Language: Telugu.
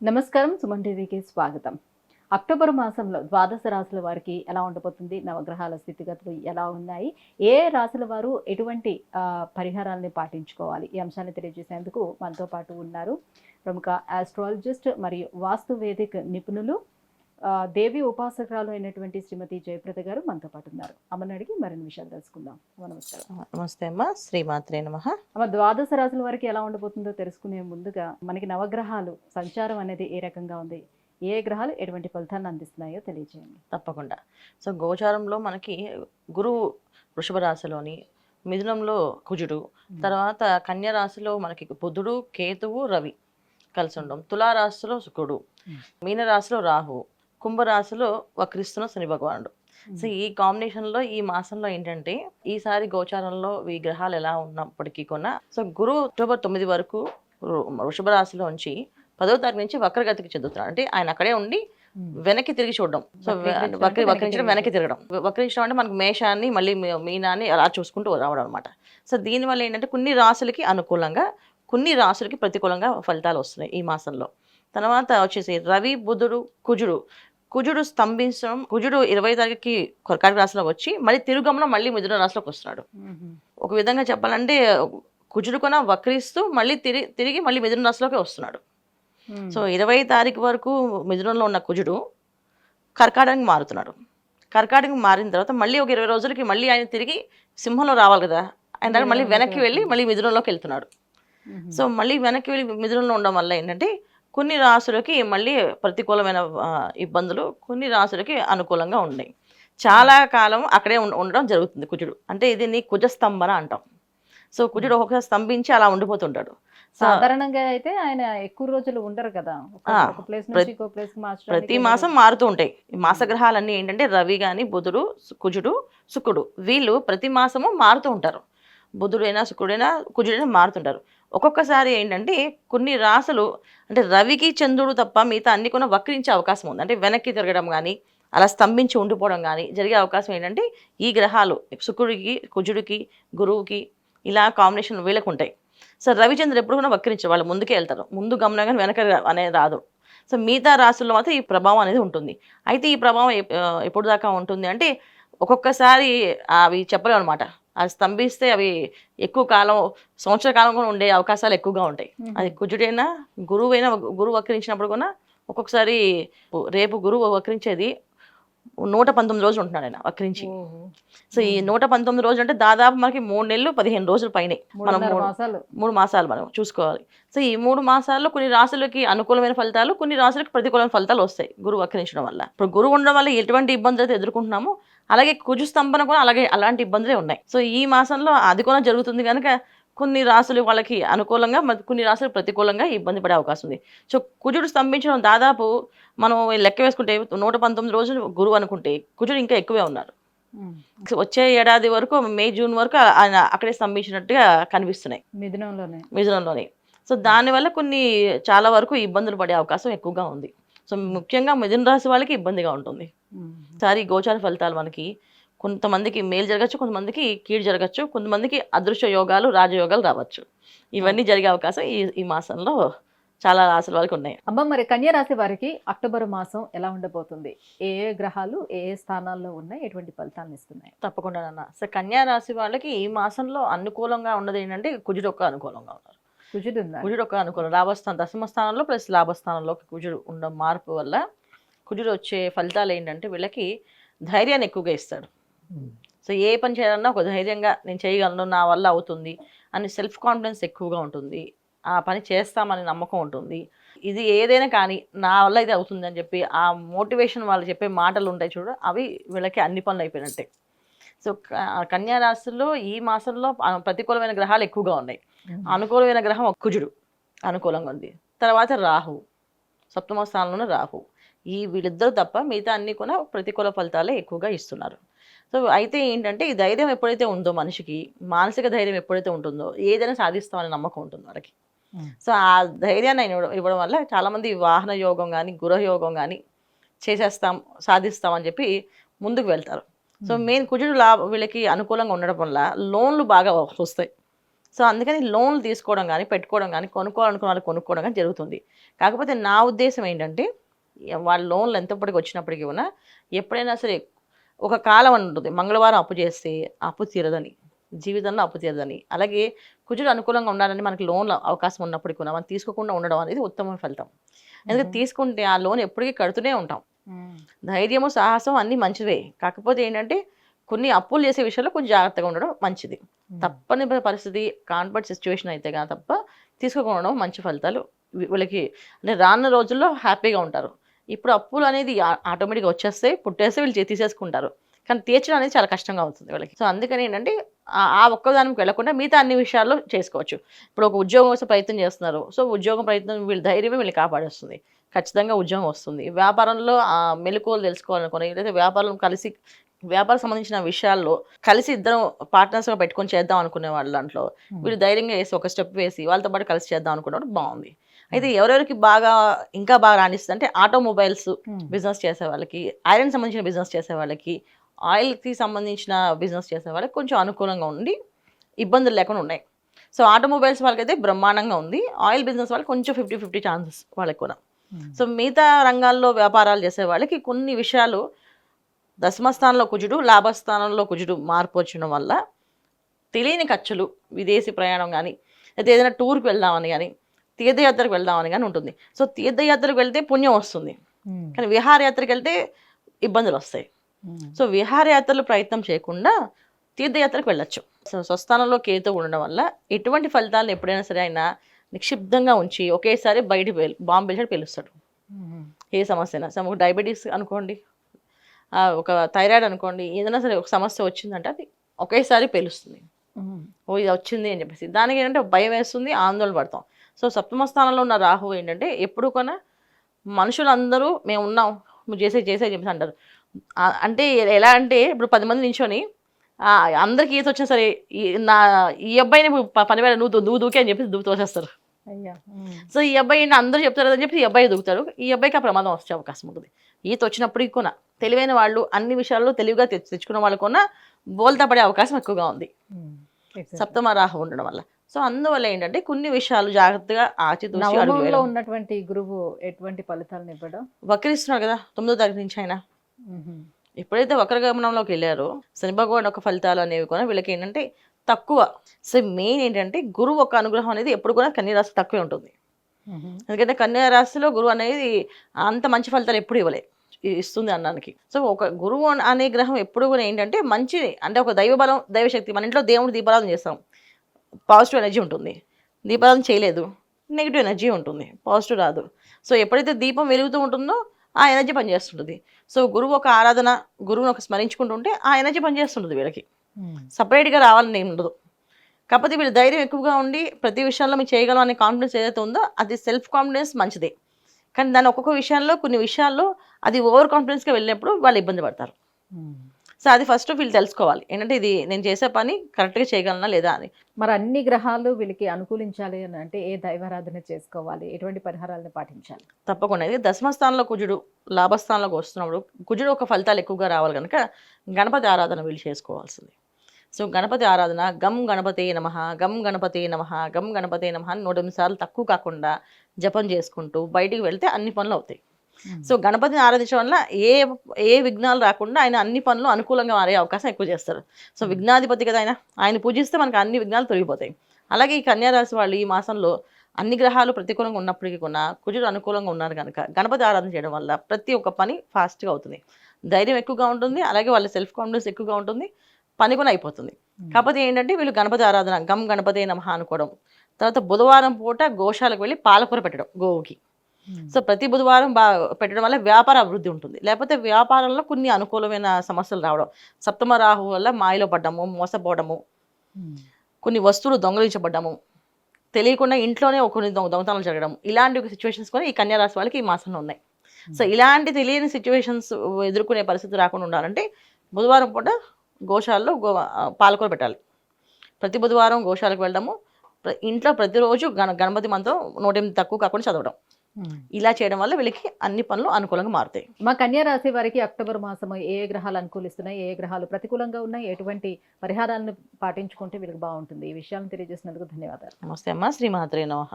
నమస్కారం. సుమన్ టీవీకి స్వాగతం. అక్టోబర్ మాసంలో ద్వాదశ రాశుల వారికి ఎలా ఉండబోతుంది? నవగ్రహాల స్థితిగతులు ఎలా ఉన్నాయి? ఏ రాశుల వారు ఎటువంటి పరిహారాలని పాటించుకోవాలి? ఈ అంశాన్ని తెలియజేసేందుకు మనతో పాటు ఉన్నారు ప్రముఖ ఆస్ట్రాలజిస్ట్ మరియు వాస్తు వేదిక నిపుణులు దేవి ఉపాసకురాలు అయినటువంటి శ్రీమతి జయప్రద గారు మనతో పాటు ఉన్నారు. అమ్మని అడిగి మరిన్ని విషయాలు తెలుసుకుందాం. నమస్కారం. నమస్తే అమ్మ. శ్రీమాత్రే నమః. అమ్మ, ద్వాదశ రాశుల వారికి ఎలా ఉండబోతుందో తెలుసుకునే ముందుగా మనకి నవగ్రహాలు సంచారం అనేది ఏ రకంగా ఉంది, ఏ గ్రహాలు ఎటువంటి ఫలితాలను అందిస్తున్నాయో తెలియజేయండి. తప్పకుండా. సో గోచారంలో మనకి గురువు వృషభ రాశిలోని, మిథునంలో కుజుడు, తర్వాత కన్యా రాశిలో మనకి బుధుడు, కేతువు, రవి కలిసి ఉండడం, తులారాశిలో శుక్రుడు, మీనరాశిలో రాహు, కుంభరాశిలో వక్రిస్తున్న శని భగవానుడు. సో ఈ కాంబినేషన్లో ఈ మాసంలో ఏంటంటే ఈసారి గోచారంలో ఈ గ్రహాలు ఎలా ఉన్నప్పటికీ కూడా సో గురువు అక్టోబర్ 9 వరకు వృషభ రాశిలో ఉంచి 10వ తారీఖు నుంచి వక్రగతికి చెందుతున్నాడు. అంటే ఆయన అక్కడే ఉండి వెనక్కి తిరిగి చూడడం. సో వక్రించడం, వెనక్కి తిరగడం. వక్రించడం అంటే మనకు మేషాన్ని మళ్ళీ మీనాన్ని అలా చూసుకుంటూ రావడం అనమాట. సో దీనివల్ల ఏంటంటే కొన్ని రాశులకి అనుకూలంగా, కొన్ని రాశులకి ప్రతికూలంగా ఫలితాలు వస్తున్నాయి ఈ మాసంలో. తర్వాత వచ్చేసి రవి, బుధుడు, కుజుడు స్తంభించడం. కుజుడు 20వ తారీఖుకి కర్కాటక రాశిలో వచ్చి మళ్ళీ తిరుగమనం మళ్ళీ మిథున రాశిలోకి వస్తున్నాడు. ఒక విధంగా చెప్పాలంటే కుజుడు కూడా వక్రిస్తూ మళ్ళీ తిరిగి మళ్ళీ మిథున రాశిలోకి వస్తున్నాడు. సో 20వ తారీఖు వరకు మిథునంలో ఉన్న కుజుడు కర్కాటకానికి మారుతున్నాడు. కర్కాటకం మారిన తర్వాత మళ్ళీ ఒక 20 రోజులకి మళ్ళీ ఆయన తిరిగి సింహంలో రావాలి కదా, ఆయన మళ్ళీ వెనక్కి వెళ్ళి మళ్ళీ మిథునంలోకి వెళ్తున్నాడు. సో మళ్ళీ వెనక్కి వెళ్ళి మిథునంలో ఉండడం వల్ల ఏంటంటే కొన్ని రాశులకి మళ్ళీ ప్రతికూలమైన ఇబ్బందులు, కొన్ని రాశులకి అనుకూలంగా ఉన్నాయి. చాలా కాలం అక్కడే ఉండడం జరుగుతుంది కుజుడు. అంటే ఇది నీ కుజస్తంభన అంటాం. సో కుజుడు ఒక్కొక్కసారి స్తంభించి అలా ఉండిపోతుంటాడు. సాధారణంగా అయితే ఆయన ఎక్కువ రోజులు ఉండరు కదా, ప్రతి మాసం మారుతూ ఉంటాయి. మాసగ్రహాలన్నీ ఏంటంటే రవి కానీ, బుధుడు, కుజుడు, శుక్రుడు వీళ్ళు ప్రతి మాసము మారుతూ ఉంటారు. బుధుడైనా, శుక్రుడైనా, కుజుడైనా మారుతుంటారు. ఒక్కొక్కసారి ఏంటంటే కొన్ని రాశులు అంటే రవికి, చంద్రుడు తప్ప మిగతా అన్ని కూడా వక్రించే అవకాశం ఉంది. అంటే వెనక్కి తిరగడం కానీ, అలా స్తంభించి ఉండిపోవడం కానీ జరిగే అవకాశం ఏంటంటే ఈ గ్రహాలు శుక్రుడికి, కుజుడికి, గురువుకి ఇలా కాంబినేషన్ వీళ్ళకు ఉంటాయి. సో రవిచంద్రుడు ఎప్పుడు కూడా వక్రించారు, వాళ్ళు ముందుకే వెళ్తారు. ముందు గమనం కానీ వెనక అనేది రాదు. సో మిగతా రాశుల్లో మాత్రం ఈ ప్రభావం అనేది ఉంటుంది. అయితే ఈ ప్రభావం ఎప్పుడు దాకా ఉంటుంది అంటే ఒక్కొక్కసారి అవి చెప్పలేము అనమాట. అవి స్తంభిస్తే అవి ఎక్కువ కాలం, సంవత్సర కాలం కూడా ఉండే అవకాశాలు ఎక్కువగా ఉంటాయి. అది కుజుడైనా, గురువు వక్రించినప్పుడు కూడా ఒక్కొక్కసారి రేపు గురువు వక్రించేది 119 రోజులు ఉంటున్నాడు ఆయన వక్రించి. సో ఈ 119 రోజులు అంటే దాదాపు మనకి 3 నెలలు 15 రోజులు పైనే, మనం 3 మాసాలు మనం చూసుకోవాలి. సో ఈ 3 మాసాల్లో కొన్ని రాశులకి అనుకూలమైన ఫలితాలు, కొన్ని రాశులకి ప్రతికూలమైన ఫలితాలు వస్తాయి గురువు వక్రించడం వల్ల. ఇప్పుడు గురువు ఉండడం వల్ల ఎటువంటి ఇబ్బందులు అయితే ఎదుర్కొంటున్నామో అలాగే కుజు స్తంభన కూడా అలాంటి ఇబ్బందులే ఉన్నాయి. సో ఈ మాసంలో అది కూడా జరుగుతుంది కనుక కొన్ని రాశులు వాళ్ళకి అనుకూలంగా, కొన్ని రాశులు ప్రతికూలంగా ఇబ్బంది పడే అవకాశం ఉంది. సో కుజుడు స్తంభించడం దాదాపు మనం లెక్క వేసుకుంటే 119 రోజులు గురువు అనుకుంటే కుజుడు ఇంకా ఎక్కువే ఉన్నారు. వచ్చే ఏడాది వరకు మే, జూన్ వరకు ఆయన అక్కడే స్తంభించినట్టుగా కనిపిస్తున్నాయి మిథునంలోనే. సో దానివల్ల చాలా వరకు ఇబ్బందులు పడే అవకాశం ఎక్కువగా ఉంది. సో ముఖ్యంగా మిథున రాశి వాళ్ళకి ఇబ్బందిగా ఉంటుంది. సారి గోచార ఫలితాలు మనకి కొంతమందికి మేలు జరగచ్చు, కొంతమందికి కీడు జరగచ్చు, కొంతమందికి అదృశ్య యోగాలు, రాజయోగాలు రావచ్చు. ఇవన్నీ జరిగే అవకాశం ఈ మాసంలో చాలా రాశుల వాళ్ళకి ఉన్నాయి. అమ్మ, మరి కన్యా రాశి వారికి అక్టోబర్ మాసం ఎలా ఉండబోతుంది? ఏ గ్రహాలు ఏ స్థానాల్లో ఉన్నాయి, ఎటువంటి ఫలితాలను ఇస్తున్నాయి? తప్పకుండా నాన్న. సో కన్యా రాశి వాళ్ళకి ఈ మాసంలో అనుకూలంగా ఉన్నది ఏంటంటే కుజుడు ఒక్క అనుకూలంగా ఉన్నారు. కుజుడు ఒక్క అనుకూలం లాభస్థానం, దశమ స్థానంలో ప్లస్ లాభస్థానంలో కుజుడు ఉన్న మార్పు వల్ల కుజుడు వచ్చే ఫలితాలు ఏంటంటే వీళ్ళకి ధైర్యాన్ని ఎక్కువగా ఇస్తాడు. సో ఏ పని చేయాలన్నా ఒక ధైర్యంగా నేను చేయగలను, నా వల్ల అవుతుంది అని సెల్ఫ్ కాన్ఫిడెన్స్ ఎక్కువగా ఉంటుంది. ఆ పని చేస్తామని నమ్మకం ఉంటుంది. ఇది ఏదైనా కానీ నా వల్ల ఇది అవుతుంది అని చెప్పి ఆ మోటివేషన్ వాళ్ళు చెప్పే మాటలు ఉంటాయి చూడ, అవి వీళ్ళకి అన్ని పనులు అయిపోయినట్టే. సో కన్యా రాశిలో ఈ మాసంలో ప్రతికూలమైన గ్రహాలు ఎక్కువగా ఉన్నాయి. అనుకూలమైన గ్రహం కుజుడు అనుకూలంగా ఉంది. తర్వాత రాహు, 7వ స్థానంలోనే రాహు. వీళ్ళిద్దరూ తప్ప మిగతా అన్ని కూడా ప్రతికూల ఫలితాలే ఎక్కువగా ఇస్తున్నారు. సో అయితే ఏంటంటే ఈ ధైర్యం ఎప్పుడైతే ఉందో మనిషికి, మానసిక ధైర్యం ఎప్పుడైతే ఉంటుందో ఏదైనా సాధిస్తామని నమ్మకం ఉంటుంది వాళ్ళకి. సో ఆ ధైర్యాన్ని ఇవ్వడం వల్ల చాలామంది వాహన యోగం కానీ, గృహయోగం కానీ చేసేస్తాం, సాధిస్తామని చెప్పి ముందుకు వెళ్తారు. సో మెయిన్ కుజుడు వీళ్ళకి అనుకూలంగా ఉండడం వల్ల లోన్లు బాగా వస్తాయి. సో అందుకని లోన్లు తీసుకోవడం కానీ పెట్టుకోవడం కానీ కొనుక్కోవాలనుకున్న వాళ్ళు కొనుక్కోవడం కానీ జరుగుతుంది. కాకపోతే నా ఉద్దేశం ఏంటంటే వాళ్ళ లోన్లు ఎంతప్పటికి వచ్చినప్పటికీ కూడా ఎప్పుడైనా సరే ఒక కాలం అని ఉంటుంది, మంగళవారం అప్పు చేస్తే అప్పు తీరదని, జీవితంలో అప్పు తీరదని. అలాగే కుజుడు అనుకూలంగా ఉండాలని మనకి లోన్ల అవకాశం ఉన్నప్పటికీ కూడా మనం తీసుకోకుండా ఉండడం అనేది ఉత్తమ ఫలితం. ఎందుకంటే తీసుకుంటే ఆ లోన్ ఎప్పటికీ కడుతూనే ఉంటాం. ధైర్యము సాహసం అన్నీ మంచివే, కాకపోతే ఏంటంటే కొన్ని అప్పులు చేసే విషయంలో కొంచెం జాగ్రత్తగా ఉండడం మంచిది. తప్పని పరిస్థితి కాన్వర్ట్ సిచ్యువేషన్ అయితే కానీ తప్ప తీసుకోకుండా మంచి ఫలితాలు వీళ్ళకి అంటే రానున్న రోజుల్లో హ్యాపీగా ఉంటారు. ఇప్పుడు అప్పులు అనేది ఆటోమేటిక్గా వచ్చేస్తాయి, పుట్టేస్తే వీళ్ళు తీసేసుకుంటారు, కానీ తీర్చడం అనేది చాలా కష్టంగా అవుతుంది వీళ్ళకి. సో అందుకని ఏంటంటే ఆ ఒక్కదానికి వెళ్లకుండా మిగతా అన్ని విషయాల్లో చేసుకోవచ్చు. ఇప్పుడు ఒక ఉద్యోగం కోసం ప్రయత్నం చేస్తున్నారు, సో ఉద్యోగం ప్రయత్నం వీళ్ళ ధైర్యమే వీళ్ళు కాపాడేస్తుంది, ఖచ్చితంగా ఉద్యోగం వస్తుంది. వ్యాపారంలో మెలకువలు తెలుసుకోవాలనుకుని లేదా వ్యాపారం సంబంధించిన విషయాల్లో కలిసి ఇద్దరం పార్ట్నర్స్గా పెట్టుకొని చేద్దాం అనుకునే వాళ్ళ దాంట్లో వీళ్ళు ధైర్యంగా వేసి ఒక స్టెప్ వేసి వాళ్ళతో పాటు కలిసి చేద్దాం అనుకున్నప్పుడు బాగుంది. అయితే ఎవరెవరికి ఇంకా బాగా రాణిస్తుంది అంటే ఆటోమొబైల్స్ బిజినెస్ చేసే వాళ్ళకి, ఐరన్ సంబంధించిన బిజినెస్ చేసే వాళ్ళకి, ఆయిల్కి సంబంధించిన బిజినెస్ చేసే వాళ్ళకి కొంచెం అనుకూలంగా ఉండి ఇబ్బందులు లేకుండా ఉన్నాయి. సో ఆటోమొబైల్స్ వాళ్ళకైతే బ్రహ్మాండంగా ఉంది, ఆయిల్ బిజినెస్ వాళ్ళకి కొంచెం 50-50 ఛాన్సెస్ వాళ్ళకి కూడా. సో మిగతా రంగాల్లో వ్యాపారాలు చేసే వాళ్ళకి కొన్ని విషయాలు దశమస్థానంలో కుజుడు, లాభస్థానంలో కుజుడు మార్పు వచ్చడం వల్ల తెలియని ఖర్చులు, విదేశీ ప్రయాణం కానీ లేదా ఏదైనా టూర్కి వెళ్దామని కానీ తీర్థయాత్రకు వెళ్దామని కానీ ఉంటుంది. సో తీర్థయాత్రకు వెళ్తే పుణ్యం వస్తుంది, కానీ విహారయాత్రకు వెళ్తే ఇబ్బందులు వస్తాయి. సో విహారయాత్రలు ప్రయత్నం చేయకుండా తీర్థయాత్రకు వెళ్ళొచ్చు. సో స్వస్థానంలో కేతు ఉండడం వల్ల ఎటువంటి ఫలితాలను ఎప్పుడైనా సరే ఆయన నిక్షిప్తంగా ఉంచి ఒకేసారి బయటికి బాంబు పిలిచాడు పిలుస్తాడు. ఏ సమస్య అయినా, ఒక డయాబెటీస్ అనుకోండి, ఒక థైరాయిడ్ అనుకోండి, ఏదైనా సరే ఒక సమస్య వచ్చిందంటే అది ఒకేసారి పేలుస్తుంది. ఓ ఇది వచ్చింది అని చెప్పేసి దానికి ఏంటంటే భయం వేస్తుంది, ఆందోళన పడతాం. సో సప్తమ స్థానంలో ఉన్న రాహు ఏంటంటే ఎప్పుడు కొన్నా మనుషులందరూ మేము ఉన్నాం నువ్వు చేసే చెప్పేసి అంటారు. అంటే ఎలా అంటే ఇప్పుడు 10 మంది నించొని అందరికి ఈత వచ్చినా సరే ఈ అబ్బాయిని పని వేళ నువ్వు దూకే అని చెప్పి తోసేస్తారు. సో ఈ అబ్బాయి అందరూ చెప్తారు అని చెప్పి ఈ అబ్బాయి దూకుతారు, ఈ అబ్బాయికి ఆ ప్రమాదం వచ్చే అవకాశం ఉంటుంది. ఈత వచ్చినప్పటికి కూడా తెలివైన వాళ్ళు అన్ని విషయాల్లో తెలివిగా తెచ్చుకున్న వాళ్ళు కూడా బోల్తా పడే అవకాశం ఎక్కువగా ఉంది సప్తమ రాహు ఉండడం వల్ల. సో అందువల్ల ఏంటంటే కొన్ని విషయాలు జాగ్రత్తగా ఆచితూచి నవమంలో ఉన్నటువంటి గురువు ఎటువంటి ఫలితాలను ఇవ్వడం వక్రిస్తున్నాడు కదా 9వ తారీఖు నుంచి ఆయన. ఎప్పుడైతే వక్రగమనంలోకి వెళ్ళారో శని భగవాన్ ఒక ఫలితాలు అనేవి కూడా వీళ్ళకి ఏంటంటే తక్కువ. సో మెయిన్ ఏంటంటే గురువు ఒక అనుగ్రహం అనేది ఎప్పుడు కూడా కన్యా రాశి తక్కువే ఉంటుంది. ఎందుకంటే కన్యా రాశిలో గురువు అనేది అంత మంచి ఫలితాలు ఎప్పుడు ఇస్తుంది అన్నానికి. సో ఒక గురువు అనే గ్రహం ఎప్పుడు కూడా ఏంటంటే మంచిది, అంటే ఒక దైవ బలం దైవశక్తి. మన ఇంట్లో దేవుడు దీపారాధన చేస్తాం, పాజిటివ్ ఎనర్జీ ఉంటుంది. దీపారాధన చేయలేదు, నెగిటివ్ ఎనర్జీ ఉంటుంది, పాజిటివ్ రాదు. సో ఎప్పుడైతే దీపం వెలుగుతూ ఉంటుందో ఆ ఎనర్జీ పనిచేస్తుంటుంది. సో గురువు ఒక ఆరాధన, గురువుని ఒక స్మరించుకుంటుంటే ఆ ఎనర్జీ పనిచేస్తుంటుంది వీళ్ళకి. సపరేట్గా రావాలని ఏమి ఉండదు. కాకపోతే వీళ్ళు ధైర్యం ఎక్కువగా ఉండి ప్రతి విషయంలో మీరు చేయగలం అనే కాన్ఫిడెన్స్ ఏదైతే ఉందో అది సెల్ఫ్ కాన్ఫిడెన్స్ మంచిదే, కానీ దాని ఒక్కొక్క విషయాల్లో కొన్ని విషయాల్లో అది ఓవర్ కాన్ఫిడెన్స్గా వెళ్ళినప్పుడు వాళ్ళు ఇబ్బంది పడతారు. సో అది ఫస్ట్ వీళ్ళు తెలుసుకోవాలి ఏంటంటే ఇది నేను చేసే పని కరెక్ట్గా చేయగలనా లేదా అని. మరి అన్ని గ్రహాలు వీళ్ళకి అనుకూలించాలి అని అంటే ఏ దైవారాధన చేసుకోవాలి, ఎటువంటి పరిహారాలను పాటించాలి? తప్పకుండా ఇది దశమస్థానంలో కుజుడు లాభస్థానంలోకి వస్తున్నప్పుడు కుజుడు ఒక ఫలితాలు ఎక్కువగా రావాలి కనుక గణపతి ఆరాధన వీళ్ళు చేసుకోవాల్సింది. సో గణపతి ఆరాధన గం గణపతే నమః, గం గణపతే నమః, గం గణపతే నమః 108 సార్లు తక్కువ కాకుండా జపం చేసుకుంటూ బయటికి వెళ్తే అన్ని పనులు అవుతాయి. సో గణపతిని ఆరాధించడం వల్ల ఏ విఘ్నాలు రాకుండా ఆయన అన్ని పనులు అనుకూలంగా మారే అవకాశం ఎక్కువ చేస్తారు. సో విఘ్నాధిపతి కదా ఆయన పూజిస్తే మనకు అన్ని విఘ్నాలు తొలగిపోతాయి. అలాగే ఈ కన్యా రాశి వాళ్ళు ఈ మాసంలో అన్ని గ్రహాలు ప్రతికూలంగా ఉన్నప్పటికీ కూడా కుజుడు అనుకూలంగా ఉన్నారు కనుక గణపతి ఆరాధన చేయడం వల్ల ప్రతి ఒక్క పని ఫాస్ట్గా అవుతుంది, ధైర్యం ఎక్కువగా ఉంటుంది, అలాగే వాళ్ళ సెల్ఫ్ కాన్ఫిడెన్స్ ఎక్కువగా ఉంటుంది, పని కూడా అయిపోతుంది. కాకపోతే ఏంటంటే వీళ్ళు గణపతి ఆరాధన గం గణపతే నమః అనుకోవడం, తర్వాత బుధవారం పూట గోశాలకు వెళ్ళి పాలకూర పెట్టడం గోవుకి. సో ప్రతి బుధవారం పెట్టడం వల్ల వ్యాపార అభివృద్ధి ఉంటుంది. లేకపోతే వ్యాపారంలో కొన్ని అనుకూలమైన సమస్యలు రావడం, సప్తమ రాహు వల్ల మాయలో పడ్డము, మోసపోవడము, కొన్ని వస్తువులు దొంగలించబడ్డము, తెలియకుండా ఇంట్లోనే కొన్ని దొంగతనాలు జరగడం, ఇలాంటి సిచ్యువేషన్స్ కూడా ఈ కన్యా రాశి వాళ్ళకి ఈ మాసంలో ఉన్నాయి. సో ఇలాంటి తెలియని సిచ్యువేషన్స్ ఎదుర్కొనే పరిస్థితి రాకుండా ఉండాలంటే బుధవారం పూట గోశాలలో పాలకూర పెట్టాలి. ప్రతి బుధవారం గోశాలకు వెళ్ళడము, ఇంట్లో ప్రతిరోజు గణపతి మంత్రం 108 తక్కువ కాకుండా చదవడం, ఇలా చేయడం వల్ల వీళ్ళకి అన్ని పనులు అనుకూలంగా మారుతాయి. మా కన్యా రాశి వారికి అక్టోబర్ మాసం ఏ గ్రహాలు అనుకూలిస్తున్నాయి, ఏ గ్రహాలు ప్రతికూలంగా ఉన్నాయి, ఎటువంటి పరిహారాలను పాటించుకుంటే వీళ్ళకి బాగుంటుంది, ఈ విషయాలను తెలియజేసినందుకు ధన్యవాదాలు. నమస్తే అమ్మ. శ్రీమాత్రే నమః.